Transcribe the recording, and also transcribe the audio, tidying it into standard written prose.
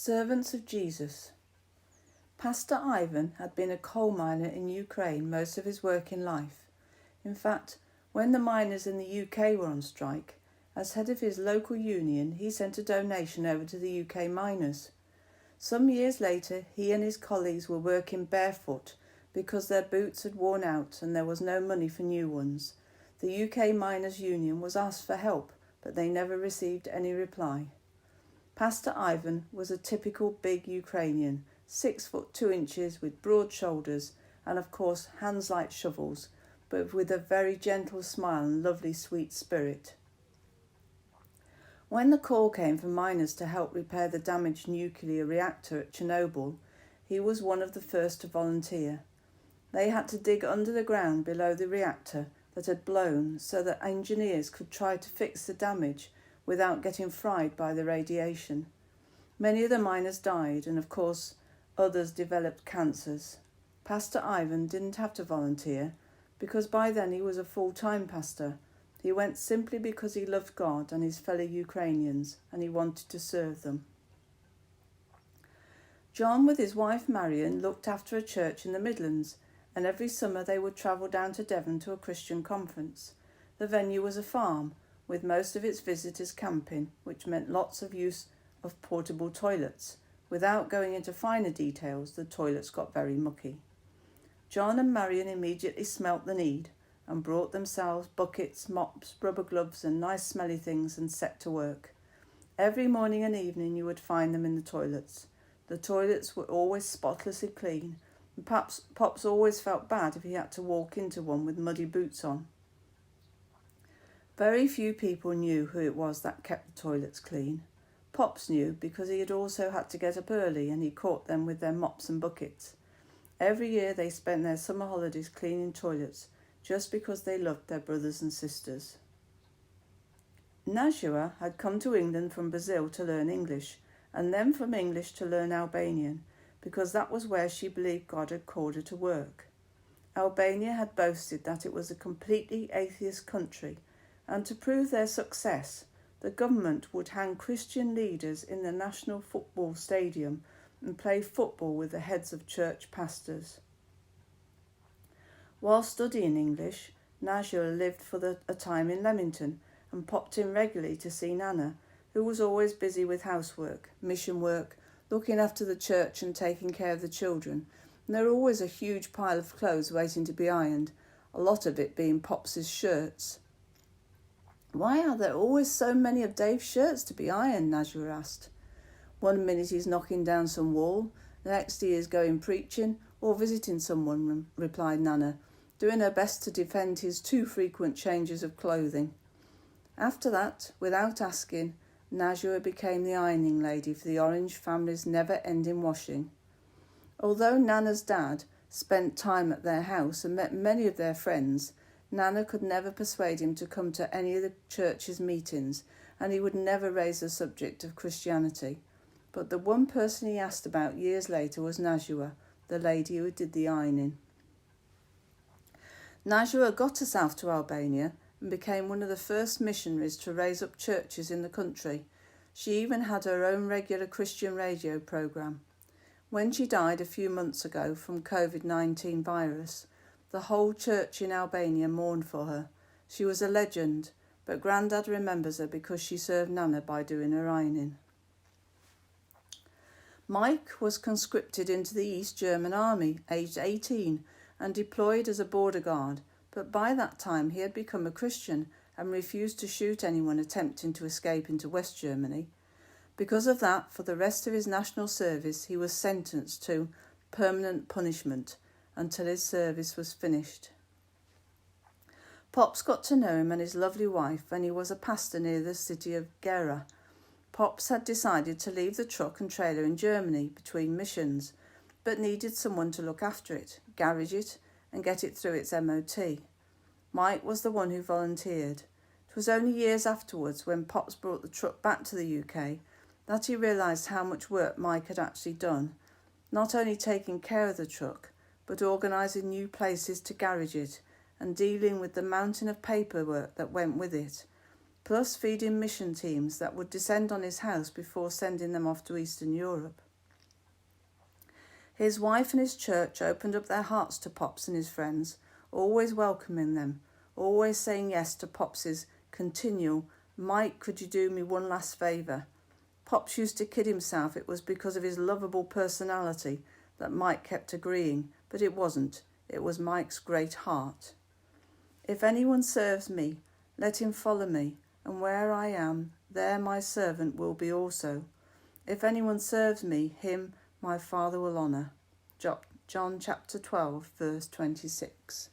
Servants of Jesus. Pastor Ivan had been a coal miner in Ukraine most of his working life. In fact, when the miners in the UK were on strike, as head of his local union, he sent a donation over to the UK miners. Some years later, he and his colleagues were working barefoot because their boots had worn out and there was no money for new ones. The UK Miners' Union was asked for help, but they never received any reply. Pastor Ivan was a typical big Ukrainian, 6 foot 2 inches with broad shoulders and of course hands like shovels, but with a very gentle smile and lovely sweet spirit. When the call came for miners to help repair the damaged nuclear reactor at Chernobyl, he was one of the first to volunteer. They had to dig under the ground below the reactor that had blown so that engineers could try to fix the damage without getting fried by the radiation. Many of the miners died and of course others developed cancers. Pastor Ivan didn't have to volunteer because by then he was a full-time pastor. He went simply because he loved God and his fellow Ukrainians and he wanted to serve them. John with his wife Marion looked after a church in the Midlands, and every summer they would travel down to Devon to a Christian conference. The venue was a farm, with most of its visitors camping, which meant lots of use of portable toilets. Without going into finer details, the toilets got very mucky. John and Marion immediately smelt the need and brought themselves buckets, mops, rubber gloves and nice smelly things and set to work. Every morning and evening you would find them in the toilets. The toilets were always spotlessly clean, and Pops always felt bad if he had to walk into one with muddy boots on. Very few people knew who it was that kept the toilets clean. Pops knew because he had also had to get up early and he caught them with their mops and buckets. Every year they spent their summer holidays cleaning toilets just because they loved their brothers and sisters. Najwa had come to England from Brazil to learn English and then from English to learn Albanian because that was where she believed God had called her to work. Albania had boasted that it was a completely atheist country, and to prove their success, the government would hang Christian leaders in the national football stadium and play football with the heads of church pastors. While studying English, Najwa lived for a time in Leamington and popped in regularly to see Nana, who was always busy with housework, mission work, looking after the church and taking care of the children. And there were always a huge pile of clothes waiting to be ironed, a lot of it being Pops's shirts. "Why are there always so many of Dave's shirts to be ironed?" Najwa asked. "One minute he's knocking down some wall, the next he is going preaching or visiting someone," replied Nana, doing her best to defend his too frequent changes of clothing. After that, without asking, Najwa became the ironing lady for the Orange family's never-ending washing. Although Nana's dad spent time at their house and met many of their friends, Nana could never persuade him to come to any of the church's meetings, and he would never raise the subject of Christianity. But the one person he asked about years later was Najwa, the lady who did the ironing. Najwa got herself to Albania and became one of the first missionaries to raise up churches in the country. She even had her own regular Christian radio programme. When she died a few months ago from COVID-19 virus, the whole church in Albania mourned for her. She was a legend, but Grandad remembers her because she served Nana by doing her ironing. Mike was conscripted into the East German Army, aged 18, and deployed as a border guard, but by that time he had become a Christian and refused to shoot anyone attempting to escape into West Germany. Because of that, for the rest of his national service, he was sentenced to permanent punishment until his service was finished. Pops got to know him and his lovely wife when he was a pastor near the city of Gera. Pops had decided to leave the truck and trailer in Germany between missions, but needed someone to look after it, garage it, and get it through its MOT. Mike was the one who volunteered. It was only years afterwards, when Pops brought the truck back to the UK, that he realised how much work Mike had actually done, not only taking care of the truck, but organising new places to garage it and dealing with the mountain of paperwork that went with it. plus feeding mission teams that would descend on his house before sending them off to Eastern Europe. His wife and his church opened up their hearts to Pops and his friends, always welcoming them, always saying yes to Pops's continual, "Mike, could you do me one last favour?" Pops used to kid himself it was because of his lovable personality that Mike kept agreeing, but it wasn't. It was Mike's great heart. "If anyone serves me, let him follow me, and where I am, there my servant will be also. If anyone serves me, him my Father will honour." John chapter 12, verse 26.